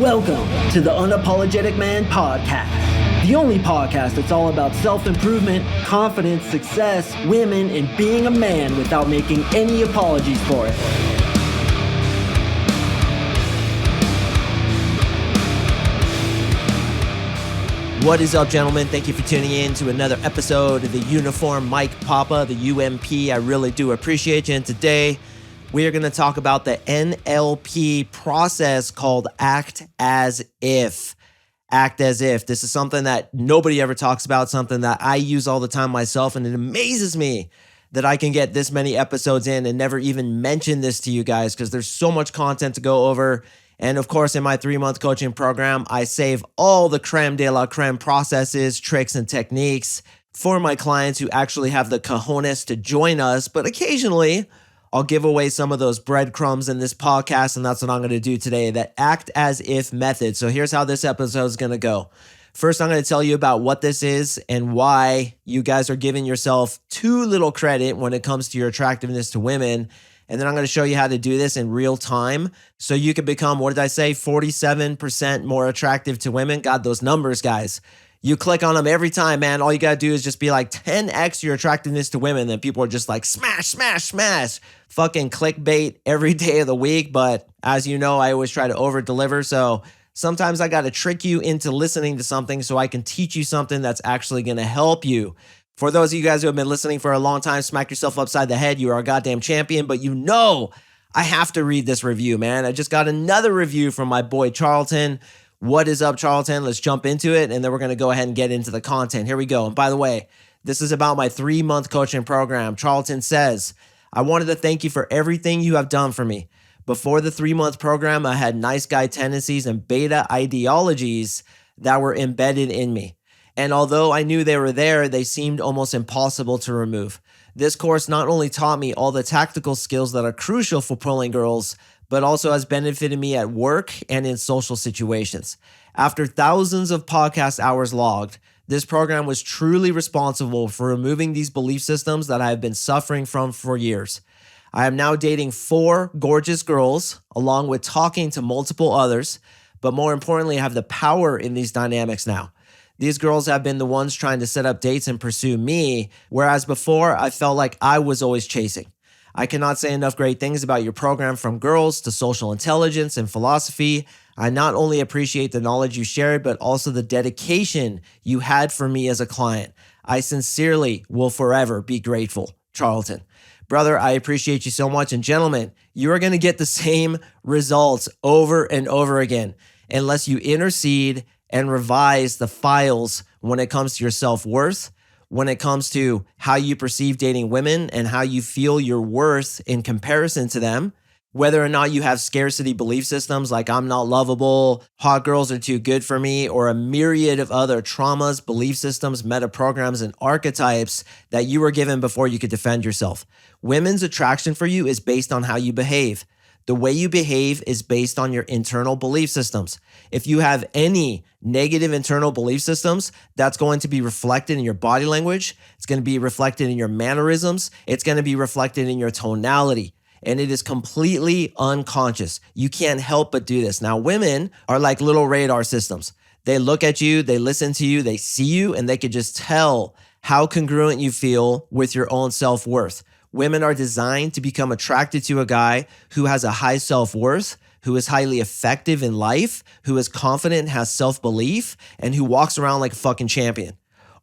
Welcome to the Unapologetic Man Podcast, the only podcast that's all about self-improvement, confidence, success, women, and being a man without making any apologies for it. What is up, gentlemen? Thank you for tuning in to another episode of the Uniform Mike Papa, the UMP. I really do appreciate you. And today, we are going to talk about the NLP process called Act As If. Act As If. This is something that nobody ever talks about, something that I use all the time myself, and it amazes me that I can get this many episodes in and never even mention this to you guys because there's so much content to go over. And of course, in my 3-month coaching program, I save all the creme de la creme processes, tricks, and techniques for my clients who actually have the cojones to join us. But occasionally, I'll give away some of those breadcrumbs in this podcast, and that's what I'm going to do today, that Act As If method. So here's how this episode is going to go. First, I'm going to tell you about what this is and why you guys are giving yourself too little credit when it comes to your attractiveness to women. And then I'm going to show you how to do this in real time so you can become, 47% more attractive to women. God, those numbers, guys. You click on them every time, man. All you got to do is just be like 10x your attractiveness to women. Then people are just like, smash, smash, smash. Fucking clickbait every day of the week. But as you know, I always try to over deliver. So sometimes I got to trick you into listening to something so I can teach you something that's actually going to help you. For those of you guys who have been listening for a long time, smack yourself upside the head. You are a goddamn champion, but you know I have to read this review, man. I just got another review from my boy Charlton. What is up, Charlton? Let's jump into it, and then we're going to go ahead and get into the content. Here we go. And by the way, this is about my 3-month coaching program. Charlton says, I wanted to thank you for everything you have done for me. Before the 3-month program, I had nice guy tendencies and beta ideologies that were embedded in me. And although I knew they were there, they seemed almost impossible to remove. This course not only taught me all the tactical skills that are crucial for pulling girls, but also has benefited me at work and in social situations. After thousands of podcast hours logged, this program was truly responsible for removing these belief systems that I have been suffering from for years. I am now dating 4 gorgeous girls, along with talking to multiple others, but more importantly, I have the power in these dynamics now. These girls have been the ones trying to set up dates and pursue me, whereas before I felt like I was always chasing. I cannot say enough great things about your program, from girls to social intelligence and philosophy. I not only appreciate the knowledge you shared, but also the dedication you had for me as a client. I sincerely will forever be grateful. Charlton. Brother, I appreciate you so much. And gentlemen, you are going to get the same results over and over again unless you intercede and revise the files when it comes to your self-worth, when it comes to how you perceive dating women and how you feel your worth in comparison to them, whether or not you have scarcity belief systems like I'm not lovable, hot girls are too good for me, or a myriad of other traumas, belief systems, meta programs, and archetypes that you were given before you could defend yourself. Women's attraction for you is based on how you behave. The way you behave is based on your internal belief systems. If you have any negative internal belief systems, that's going to be reflected in your body language. It's going to be reflected in your mannerisms. It's going to be reflected in your tonality. And it is completely unconscious. You can't help but do this. Now, women are like little radar systems. They look at you, they listen to you, they see you, and they can just tell how congruent you feel with your own self-worth. Women are designed to become attracted to a guy who has a high self-worth, who is highly effective in life, who is confident, has self-belief, and who walks around like a fucking champion.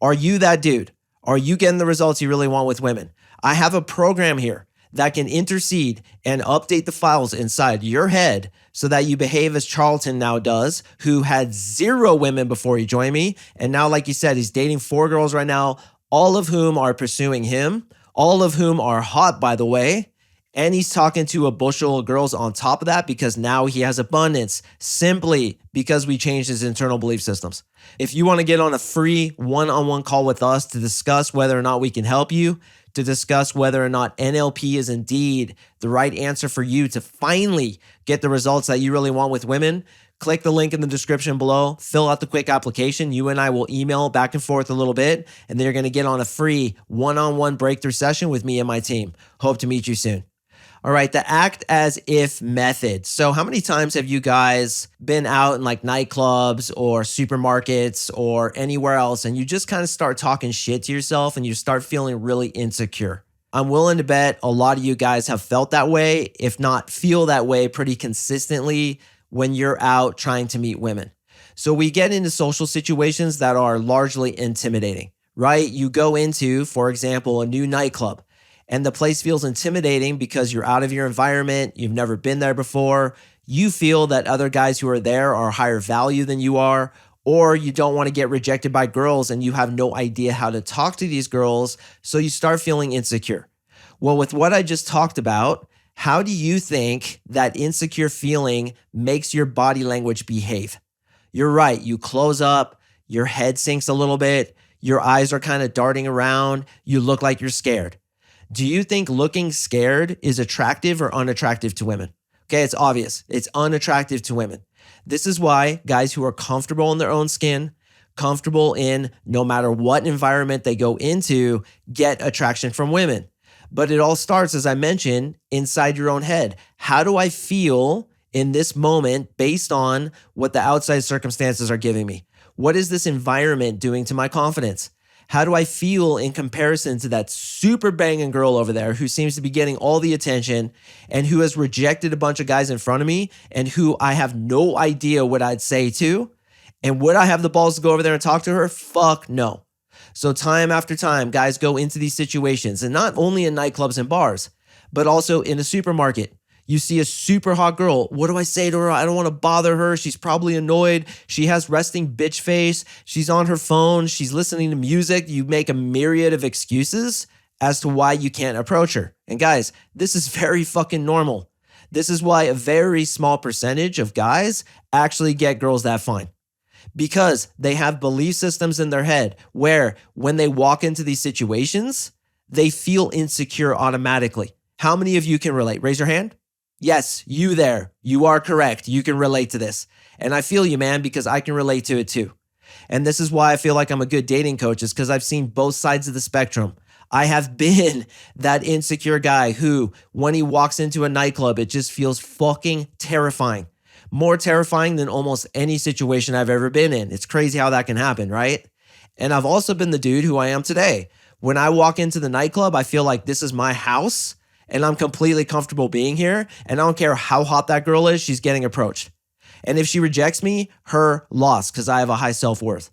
Are you that dude? Are you getting the results you really want with women? I have a program here that can intercede and update the files inside your head so that you behave as Charlton now does, who had 0 women before he joined me. And now, like you said, he's dating 4 girls right now, all of whom are pursuing him. All of whom are hot, by the way. And he's talking to a bushel of girls on top of that because now he has abundance simply because we changed his internal belief systems. If you want to get on a free one-on-one call with us to discuss whether or not we can help you, to discuss whether or not NLP is indeed the right answer for you to finally get the results that you really want with women, click the link in the description below, fill out the quick application. You and I will email back and forth a little bit, and then you're going to get on a free one-on-one breakthrough session with me and my team. Hope to meet you soon. All right, the act as if method. So how many times have you guys been out in like nightclubs or supermarkets or anywhere else and you just kind of start talking shit to yourself and you start feeling really insecure? I'm willing to bet a lot of you guys have felt that way, if not feel that way pretty consistently when you're out trying to meet women. So we get into social situations that are largely intimidating, right? You go into, for example, a new nightclub and the place feels intimidating because you're out of your environment. You've never been there before. You feel that other guys who are there are higher value than you are, or you don't want to get rejected by girls and you have no idea how to talk to these girls. So you start feeling insecure. Well, with what I just talked about, how do you think that insecure feeling makes your body language behave? You're right. You close up, your head sinks a little bit, your eyes are kind of darting around, you look like you're scared. Do you think looking scared is attractive or unattractive to women? Okay, it's obvious. It's unattractive to women. This is why guys who are comfortable in their own skin, comfortable in no matter what environment they go into, get attraction from women. But it all starts, as I mentioned, inside your own head. How do I feel in this moment based on what the outside circumstances are giving me? What is this environment doing to my confidence? How do I feel in comparison to that super banging girl over there who seems to be getting all the attention and who has rejected a bunch of guys in front of me and who I have no idea what I'd say to? And would I have the balls to go over there and talk to her? Fuck no. So time after time, guys go into these situations, and not only in nightclubs and bars, but also in a supermarket. You see a super hot girl. What do I say to her? I don't want to bother her. She's probably annoyed. She has resting bitch face. She's on her phone. She's listening to music. You make a myriad of excuses as to why you can't approach her. And guys, this is very fucking normal. This is why a very small percentage of guys actually get girls that fine. Because they have belief systems in their head where when they walk into these situations, they feel insecure automatically. How many of you can relate? Raise your hand. Yes, you there. You are correct. You can relate to this. And I feel you, man, because I can relate to it too. And this is why I feel like I'm a good dating coach, is because I've seen both sides of the spectrum. I have been that insecure guy who, when he walks into a nightclub, it just feels fucking terrifying. More terrifying than almost any situation I've ever been in. It's crazy how that can happen, right? And I've also been the dude who I am today. When I walk into the nightclub, I feel like this is my house and I'm completely comfortable being here. And I don't care how hot that girl is, she's getting approached. And if she rejects me, her loss, because I have a high self-worth.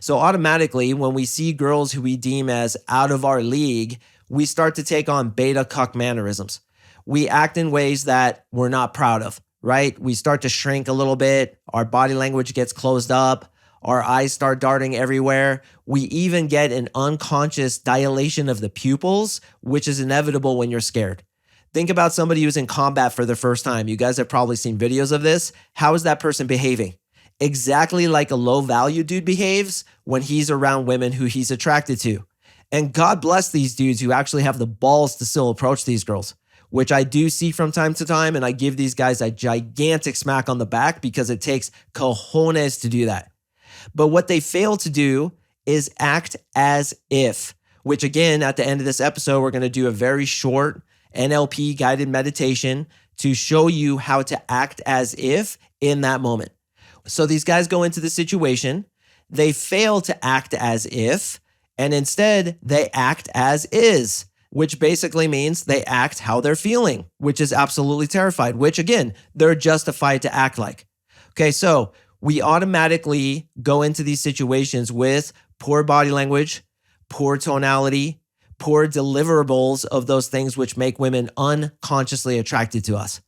So automatically, when we see girls who we deem as out of our league, we start to take on beta cuck mannerisms. We act in ways that we're not proud of, right? We start to shrink a little bit. Our body language gets closed up. Our eyes start darting everywhere. We even get an unconscious dilation of the pupils, which is inevitable when you're scared. Think about somebody who's in combat for the first time. You guys have probably seen videos of this. How is that person behaving? Exactly like a low value dude behaves when he's around women who he's attracted to. And God bless these dudes who actually have the balls to still approach these girls, which I do see from time to time. And I give these guys a gigantic smack on the back because it takes cojones to do that. But what they fail to do is act as if, which again, at the end of this episode, we're going to do a very short NLP guided meditation to show you how to act as if in that moment. So these guys go into the situation, they fail to act as if, and instead they act as is, which basically means they act how they're feeling, which is absolutely terrified, which again, they're justified to act like. Okay, so we automatically go into these situations with poor body language, poor tonality, poor deliverables of those things which make women unconsciously attracted to us.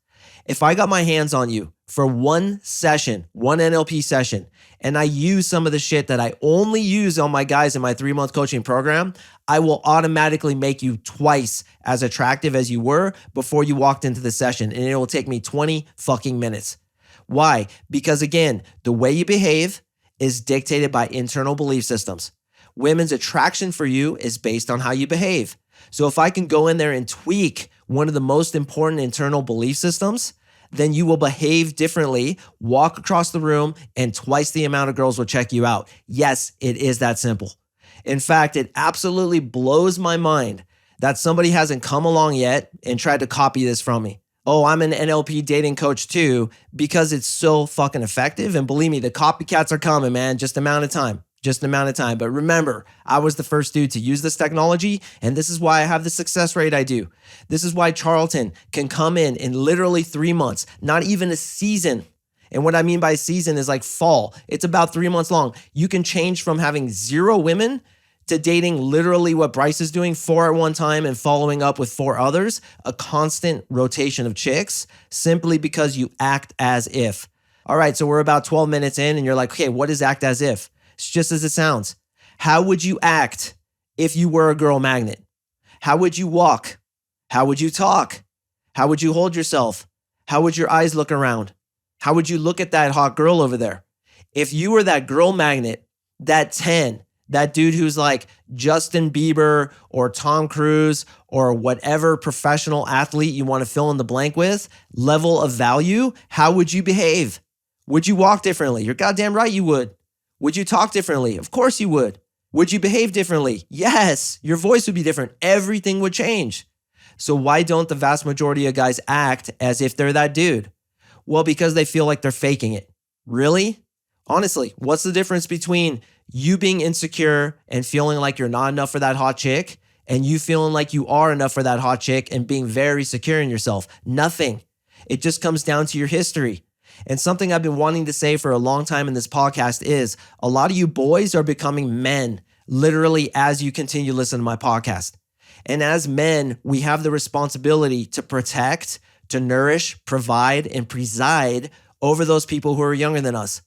If I got my hands on you for one session, one NLP session, and I use some of the shit that I only use on my guys in my 3-month coaching program, I will automatically make you twice as attractive as you were before you walked into the session. And it will take me 20 fucking minutes. Why? Because again, the way you behave is dictated by internal belief systems. Women's attraction for you is based on how you behave. So if I can go in there and tweak one of the most important internal belief systems, then you will behave differently, walk across the room, and twice the amount of girls will check you out. Yes, it is that simple. In fact, it absolutely blows my mind that somebody hasn't come along yet and tried to copy this from me. Oh, I'm an NLP dating coach too, because it's so fucking effective. And believe me, the copycats are coming, man. Just a matter of time. But remember, I was the first dude to use this technology, and this is why I have the success rate I do. This is why Charlton can come in literally 3 months, not even a season. And what I mean by season is like fall. It's about 3 months long. You can change from having 0 women to dating literally what Bryce is doing, 4 at one time and following up with 4 others, a constant rotation of chicks, simply because you act as if. All right, so we're about 12 minutes in and you're like, okay, what is act as if? It's just as it sounds. How would you act if you were a girl magnet? How would you walk? How would you talk? How would you hold yourself? How would your eyes look around? How would you look at that hot girl over there? If you were that girl magnet, that 10, that dude who's like Justin Bieber or Tom Cruise or whatever professional athlete you want to fill in the blank with, level of value, how would you behave? Would you walk differently? You're goddamn right you would. Would you talk differently? Of course you would. Would you behave differently? Yes. Your voice would be different. Everything would change. So why don't the vast majority of guys act as if they're that dude? Well, because they feel like they're faking it. Really? Honestly, what's the difference between you being insecure and feeling like you're not enough for that hot chick and you feeling like you are enough for that hot chick and being very secure in yourself? Nothing. It just comes down to your history. And something I've been wanting to say for a long time in this podcast is a lot of you boys are becoming men literally as you continue to listen to my podcast. And as men, we have the responsibility to protect, to nourish, provide, and preside over those people who are younger than us.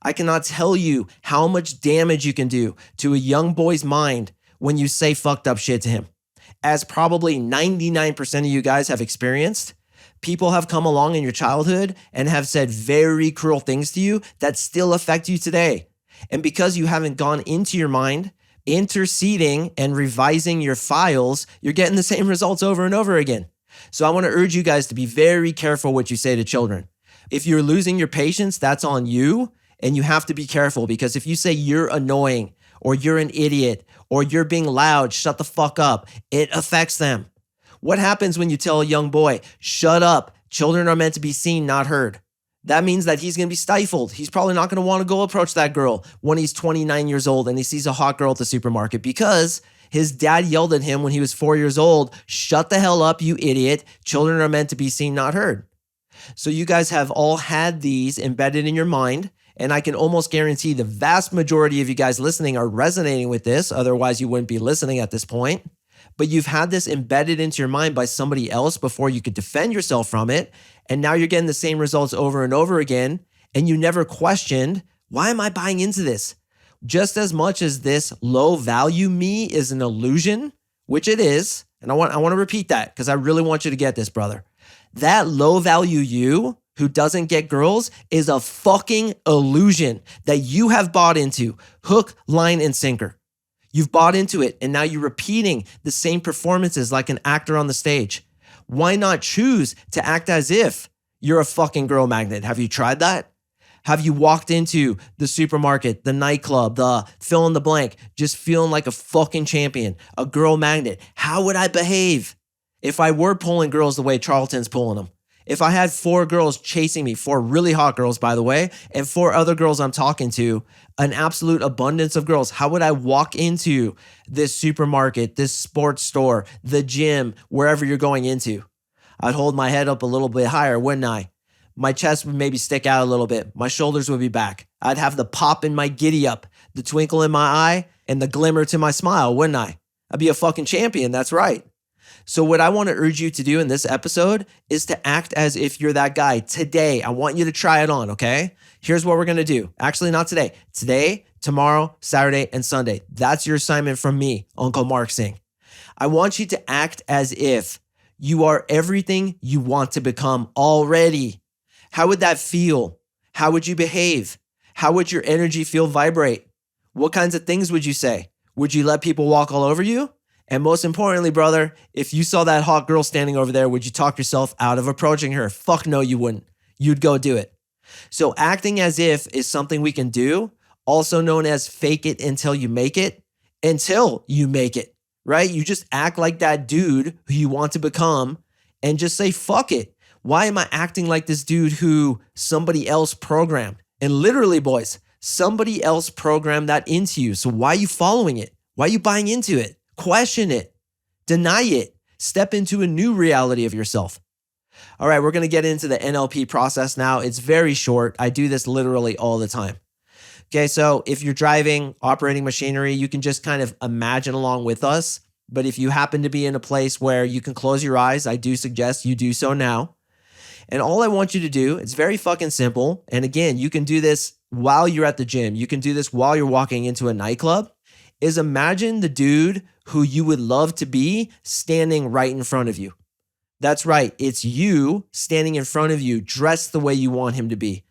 I cannot tell you how much damage you can do to a young boy's mind when you say fucked up shit to him. As probably 99% of you guys have experienced, people have come along in your childhood and have said very cruel things to you that still affect you today. And because you haven't gone into your mind, interceding and revising your files, you're getting the same results over and over again. So I want to urge you guys to be very careful what you say to children. If you're losing your patience, that's on you. And you have to be careful, because if you say you're annoying or you're an idiot or you're being loud, shut the fuck up, it affects them. What happens when you tell a young boy, shut up, children are meant to be seen, not heard? That means that he's going to be stifled. He's probably not going to want to go approach that girl when he's 29 years old and he sees a hot girl at the supermarket because his dad yelled at him when he was 4 years old, shut the hell up, you idiot. Children are meant to be seen, not heard. So you guys have all had these embedded in your mind, and I can almost guarantee the vast majority of you guys listening are resonating with this. Otherwise, you wouldn't be listening at this point. But you've had this embedded into your mind by somebody else before you could defend yourself from it. And now you're getting the same results over and over again. And you never questioned, why am I buying into this? Just as much as this low value me is an illusion, which it is. And I want to repeat that because I really want you to get this, brother. That low value you who doesn't get girls is a fucking illusion that you have bought into, hook, line, and sinker. You've bought into it, and now you're repeating the same performances like an actor on the stage. Why not choose to act as if you're a fucking girl magnet? Have you tried that? Have you walked into the supermarket, the nightclub, the fill in the blank, just feeling like a fucking champion, a girl magnet? How would I behave if I were pulling girls the way Charlton's pulling them? If I had 4 girls chasing me, 4 really hot girls, by the way, and 4 other girls I'm talking to, an absolute abundance of girls, how would I walk into this supermarket, this sports store, the gym, wherever you're going into? I'd hold my head up a little bit higher, wouldn't I? My chest would maybe stick out a little bit. My shoulders would be back. I'd have the pop in my giddy up, the twinkle in my eye, and the glimmer to my smile, wouldn't I? I'd be a fucking champion, that's right. So what I want to urge you to do in this episode is to act as if you're that guy today. I want you to try it on, okay? Here's what we're going to do. Actually, not today. Today, tomorrow, Saturday, and Sunday. That's your assignment from me, Uncle CoachMarkSing. I want you to act as if you are everything you want to become already. How would that feel? How would you behave? How would your energy feel vibrate? What kinds of things would you say? Would you let people walk all over you? And most importantly, brother, if you saw that hot girl standing over there, would you talk yourself out of approaching her? Fuck no, you wouldn't. You'd go do it. So acting as if is something we can do, also known as fake it until you make it, right? You just act like that dude who you want to become and just say, fuck it. Why am I acting like this dude who somebody else programmed? And literally, boys, somebody else programmed that into you. So why are you following it? Why are you buying into it? Question it. Deny it. Step into a new reality of yourself. All right, we're going to get into the NLP process now. It's very short. I do this literally all the time. Okay, so if you're driving, operating machinery, you can just kind of imagine along with us. But if you happen to be in a place where you can close your eyes, I do suggest you do so now. And all I want you to do, it's very fucking simple. And again, you can do this while you're at the gym. You can do this while you're walking into a nightclub, is imagine the dude who you would love to be standing right in front of you. That's right. It's you standing in front of you, dressed the way you want him to be.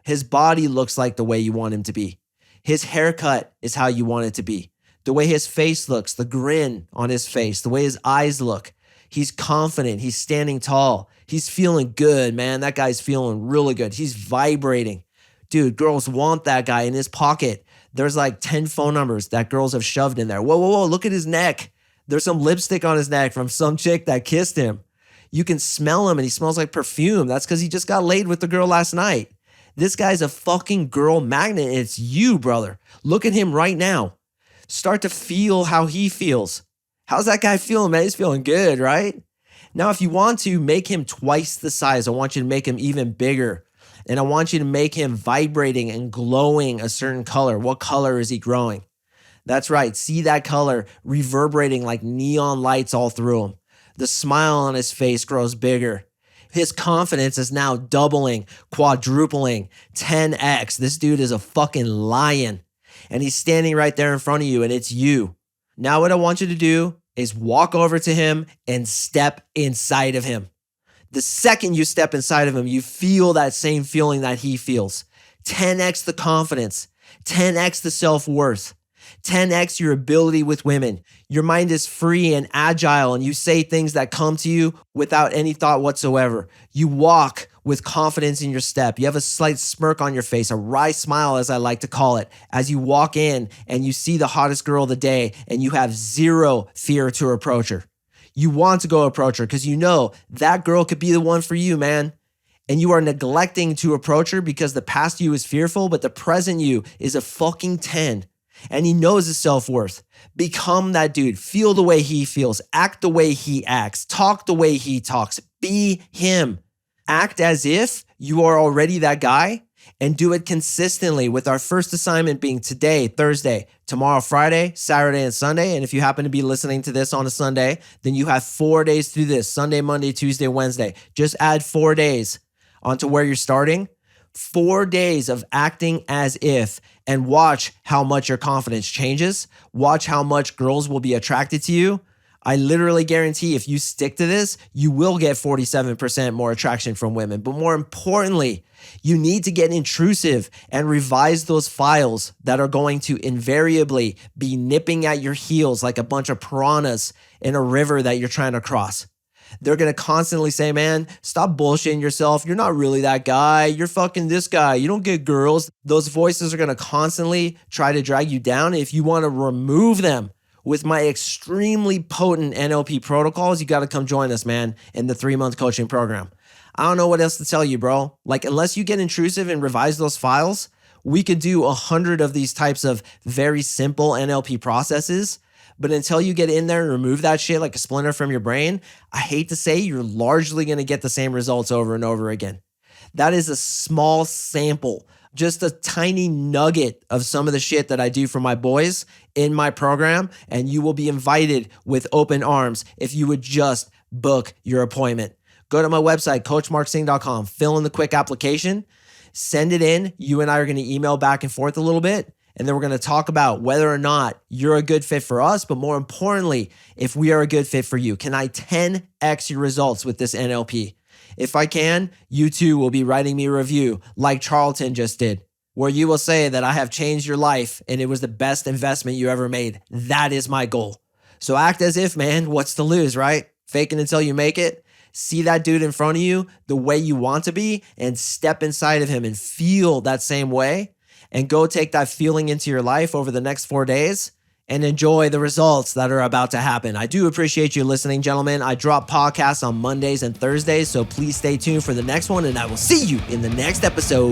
His body looks like the way you want him to be. His haircut is how you want it to be. The way his face looks, the grin on his face, the way his eyes look. He's confident. He's standing tall. He's feeling good, man. That guy's feeling really good. He's vibrating. Dude, girls want that guy. In his pocket, there's like 10 phone numbers that girls have shoved in there. Whoa, whoa, whoa, look at his neck. There's some lipstick on his neck from some chick that kissed him. You can smell him and he smells like perfume. That's because he just got laid with the girl last night. This guy's a fucking girl magnet and it's you, brother. Look at him right now. Start to feel how he feels. How's that guy feeling, man? He's feeling good, right? Now, if you want to make him twice the size, I want you to make him even bigger. And I want you to make him vibrating and glowing a certain color. What color is he growing? That's right. See that color reverberating like neon lights all through him. The smile on his face grows bigger. His confidence is now doubling, quadrupling, 10x. This dude is a fucking lion. And he's standing right there in front of you and it's you. Now what I want you to do is walk over to him and step inside of him. The second you step inside of him, you feel that same feeling that he feels. 10x the confidence, 10x the self-worth, 10x your ability with women. Your mind is free and agile and you say things that come to you without any thought whatsoever. You walk with confidence in your step. You have a slight smirk on your face, a wry smile as I like to call it, as you walk in and you see the hottest girl of the day and you have zero fear to approach her. You want to go approach her because you know that girl could be the one for you, man. And you are neglecting to approach her because the past you is fearful, but the present you is a fucking 10. And he knows his self-worth. Become that dude. Feel the way he feels. Act the way he acts. Talk the way he talks. Be him. Act as if you are already that guy and do it consistently, with our first assignment being today, Thursday, tomorrow, Friday, Saturday, and Sunday. And if you happen to be listening to this on a Sunday, then you have 4 days through this: Sunday, Monday, Tuesday, Wednesday. Just add 4 days onto where you're starting. 4 days of acting as if, and watch how much your confidence changes. Watch how much girls will be attracted to you. I literally guarantee if you stick to this, you will get 47% more attraction from women. But more importantly, you need to get intrusive and revise those files that are going to invariably be nipping at your heels like a bunch of piranhas in a river that you're trying to cross. They're going to constantly say, man, stop bullshitting yourself. You're not really that guy. You're fucking this guy. You don't get girls. Those voices are going to constantly try to drag you down. If you want to remove them with my extremely potent NLP protocols, you got to come join us, man, in the 3-month coaching program. I don't know what else to tell you, bro. Like, unless you get intrusive and revise those files, we could do 100 of these types of very simple NLP processes. But until you get in there and remove that shit like a splinter from your brain, I hate to say you're largely going to get the same results over and over again. That is a small sample, just a tiny nugget of some of the shit that I do for my boys in my program. And you will be invited with open arms if you would just book your appointment. Go to my website, CoachMarkSing.com, fill in the quick application, send it in. You and I are going to email back and forth a little bit. And then we're going to talk about whether or not you're a good fit for us, but more importantly, if we are a good fit for you. Can I 10x your results with this NLP? If I can, you too will be writing me a review like Charlton just did, where you will say that I have changed your life and it was the best investment you ever made. That is my goal. So act as if, man, what's to lose, right? Fake it until you make it. See that dude in front of you the way you want to be and step inside of him and feel that same way. And go take that feeling into your life over the next 4 days and enjoy the results that are about to happen. I do appreciate you listening, gentlemen. I drop podcasts on Mondays and Thursdays, so please stay tuned for the next one, and I will see you in the next episode.